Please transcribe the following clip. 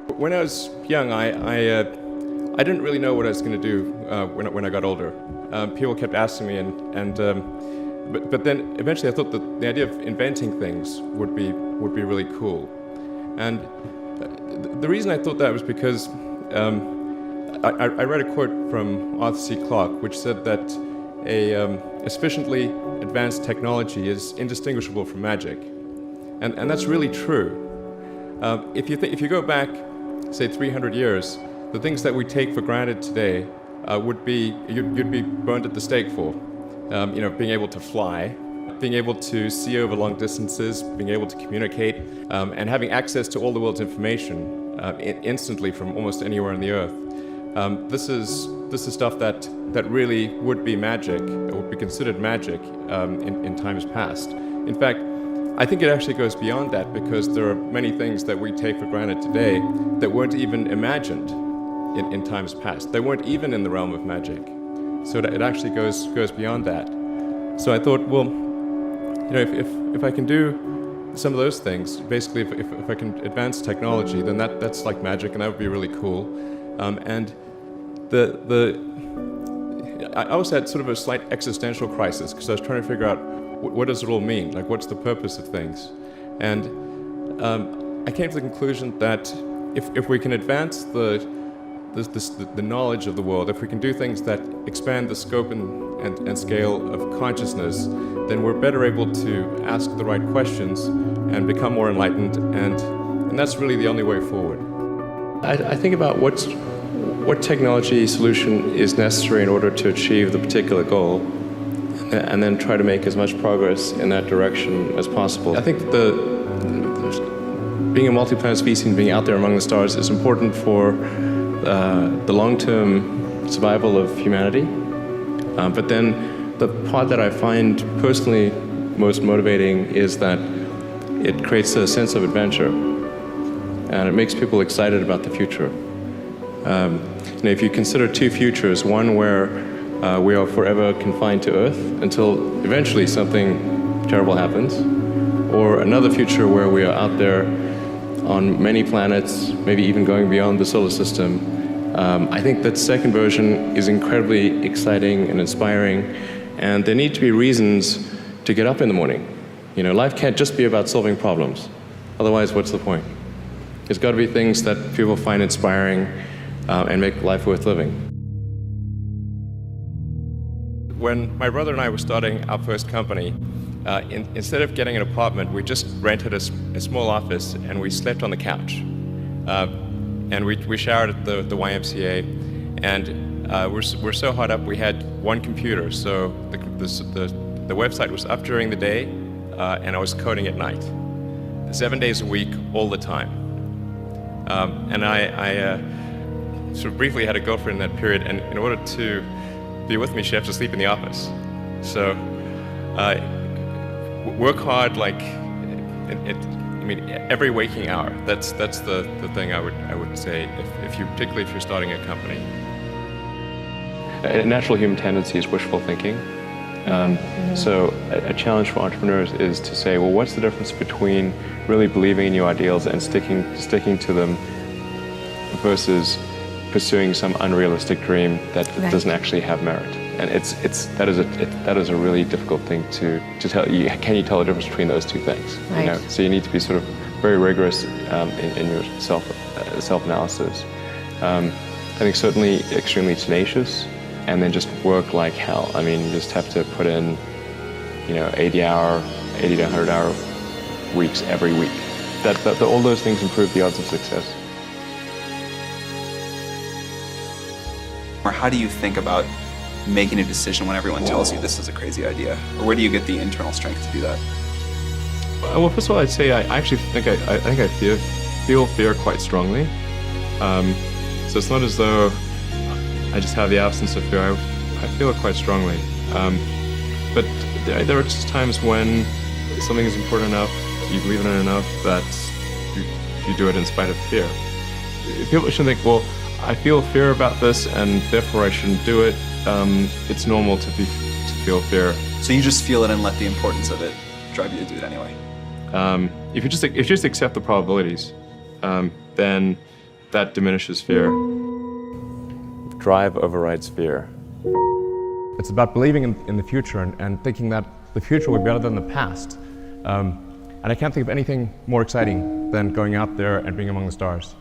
When I was young, I didn't really know what I was going to do when I got older. People kept asking me, but then eventually I thought that the idea of inventing things would be really cool. And the reason I thought that was because I read a quote from Arthur C. Clarke, which said that a sufficiently advanced technology is indistinguishable from magic, and that's really true. If you go back, say 300 years, the things that we take for granted today would be you'd be burned at the stake for. Being able to fly, being able to see over long distances, being able to communicate, and having access to all the world's information instantly from almost anywhere on the earth. This is stuff that really would be magic, or would be considered magic in times past. In fact, I think it actually goes beyond that, because there are many things that we take for granted today that weren't even imagined in times past. They weren't even in the realm of magic. So it actually goes beyond that. So I thought, well, if I can do some of those things, basically if I can advance technology, then that's like magic, and that would be really cool. And I also had sort of a slight existential crisis, because I was trying to figure out what does it all mean? Like, what's the purpose of things? And I came to the conclusion that if we can advance the knowledge of the world, if we can do things that expand the scope and scale of consciousness, then we're better able to ask the right questions and become more enlightened, and that's really the only way forward. I think about what technology solution is necessary in order to achieve the particular goal, and then try to make as much progress in that direction as possible. I think being a multi-planet species and being out there among the stars is important for the long-term survival of humanity. But then the part that I find personally most motivating is that it creates a sense of adventure, and it makes people excited about the future. If you consider two futures, one where we are forever confined to Earth until eventually something terrible happens, or another future where we are out there on many planets, maybe even going beyond the solar system. I think that second version is incredibly exciting and inspiring, and there need to be reasons to get up in the morning. Life can't just be about solving problems. Otherwise, what's the point? There's got to be things that people find inspiring and make life worth living. When my brother and I were starting our first company, instead of getting an apartment, we just rented a small office, and we slept on the couch. And we showered at the YMCA, and we're so hot up we had one computer, so the website was up during the day, and I was coding at night, 7 days a week, all the time. And I sort of briefly had a girlfriend in that period, and in order to be with me, she had to sleep in the office. So work hard, like every waking hour. That's the thing I would say, particularly if you're starting a company. A natural human tendency is wishful thinking. So a challenge for entrepreneurs is to say, well, what's the difference between really believing in your ideals and sticking to them versus pursuing some unrealistic dream that doesn't actually have merit? And that is a really difficult thing to tell you. Can you tell the difference between those two things? Right. So you need to be sort of very rigorous in your self-analysis. I think certainly extremely tenacious, and then just work like hell. You just have to put in 80 to 100-hour weeks every week. All those things improve the odds of success. Or how do you think about making a decision when everyone tells you this is a crazy idea? Or where do you get the internal strength to do that? Well, first of all, I'd say I actually think I feel fear quite strongly. So it's not as though I just have the absence of fear. I feel it quite strongly. But there are just times when something is important enough, you believe in it enough, that you do it in spite of fear. People shouldn't think, well, I feel fear about this, and therefore I shouldn't do it. It's normal to feel fear. So you just feel it and let the importance of it drive you to do it anyway? If you just accept the probabilities, then That diminishes fear. Drive overrides fear. It's about believing in the future and thinking that the future will be better than the past. And I can't think of anything more exciting than going out there and being among the stars.